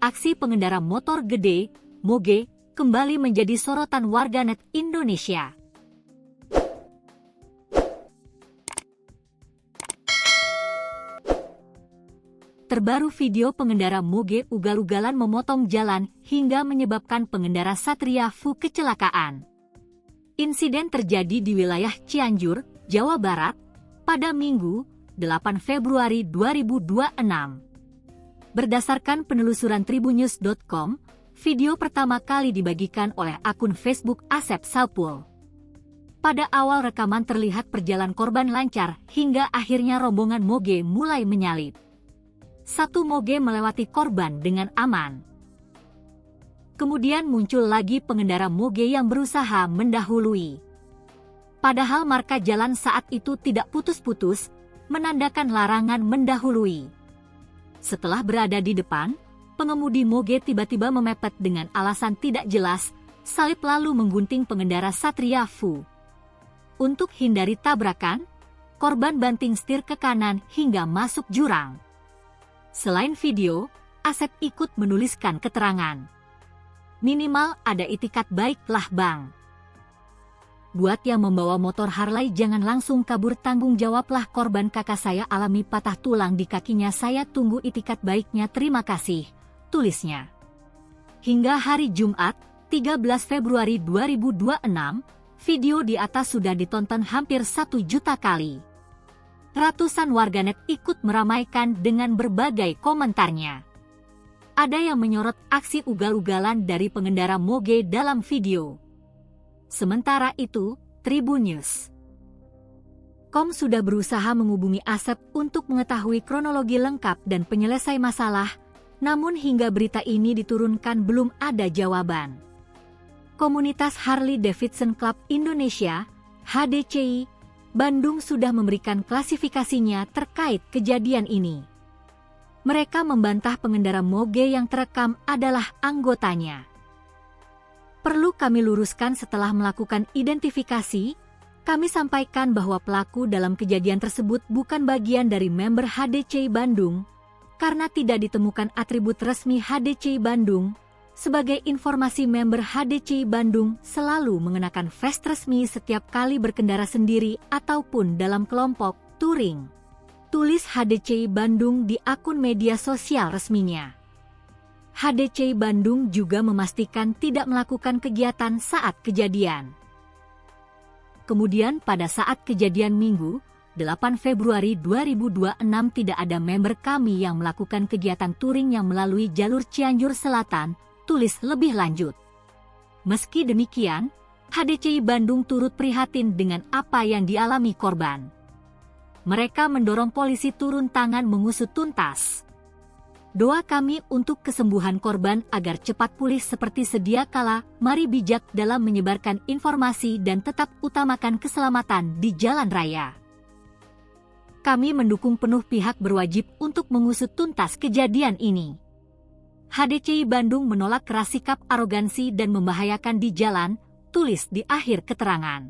aksi pengendara motor gede, moge, kembali menjadi sorotan warganet Indonesia. Terbaru video pengendara moge ugal-ugalan memotong jalan hingga menyebabkan pengendara Satria Fu kecelakaan. Insiden terjadi di wilayah Cianjur, Jawa Barat, pada Minggu, 8 Februari 2026. Berdasarkan penelusuran tribunnews.com, video pertama kali dibagikan oleh akun Facebook Asep Saupul. Pada awal rekaman terlihat perjalanan korban lancar hingga akhirnya rombongan moge mulai menyalip. Satu moge melewati korban dengan aman. Kemudian muncul lagi pengendara moge yang berusaha mendahului. Padahal marka jalan saat itu tidak putus-putus, menandakan larangan mendahului. Setelah berada di depan, pengemudi moge tiba-tiba memepet dengan alasan tidak jelas, salib lalu menggunting pengendara Satria Fu. Untuk hindari tabrakan, korban banting setir ke kanan hingga masuk jurang. Selain video, Asep ikut menuliskan keterangan. Minimal ada itikat baik lah bang. Buat yang membawa motor Harley jangan langsung kabur, tanggung jawablah, korban kakak saya alami patah tulang di kakinya, saya tunggu itikat baiknya, terima kasih, tulisnya. Hingga hari Jumat, 13 Februari 2026, video di atas sudah ditonton hampir 1 juta kali. Ratusan warganet ikut meramaikan dengan berbagai komentarnya. Ada yang menyorot aksi ugal-ugalan dari pengendara moge dalam video. Sementara itu, Tribunnews.com sudah berusaha menghubungi Asep untuk mengetahui kronologi lengkap dan penyelesai masalah, namun hingga berita ini diturunkan belum ada jawaban. Komunitas Harley Davidson Club Indonesia, HDCI, Bandung sudah memberikan klasifikasinya terkait kejadian ini. Mereka membantah pengendara moge yang terekam adalah anggotanya. Perlu kami luruskan, setelah melakukan identifikasi, kami sampaikan bahwa pelaku dalam kejadian tersebut bukan bagian dari member HDCI Bandung, karena tidak ditemukan atribut resmi HDCI Bandung. Sebagai informasi, member HDCI Bandung selalu mengenakan vest resmi setiap kali berkendara sendiri ataupun dalam kelompok touring. Tulis HDCI Bandung di akun media sosial resminya. HDCI Bandung juga memastikan tidak melakukan kegiatan saat kejadian. Kemudian pada saat kejadian Minggu, 8 Februari 2026 tidak ada member kami yang melakukan kegiatan touring yang melalui jalur Cianjur Selatan, tulis lebih lanjut. Meski demikian, HDCI Bandung turut prihatin dengan apa yang dialami korban. Mereka mendorong polisi turun tangan mengusut tuntas. Doa kami untuk kesembuhan korban agar cepat pulih seperti sedia kala. Mari bijak dalam menyebarkan informasi dan tetap utamakan keselamatan di jalan raya. Kami mendukung penuh pihak berwajib untuk mengusut tuntas kejadian ini. HDCI Bandung menolak keras sikap arogansi dan membahayakan di jalan, tulis di akhir keterangan.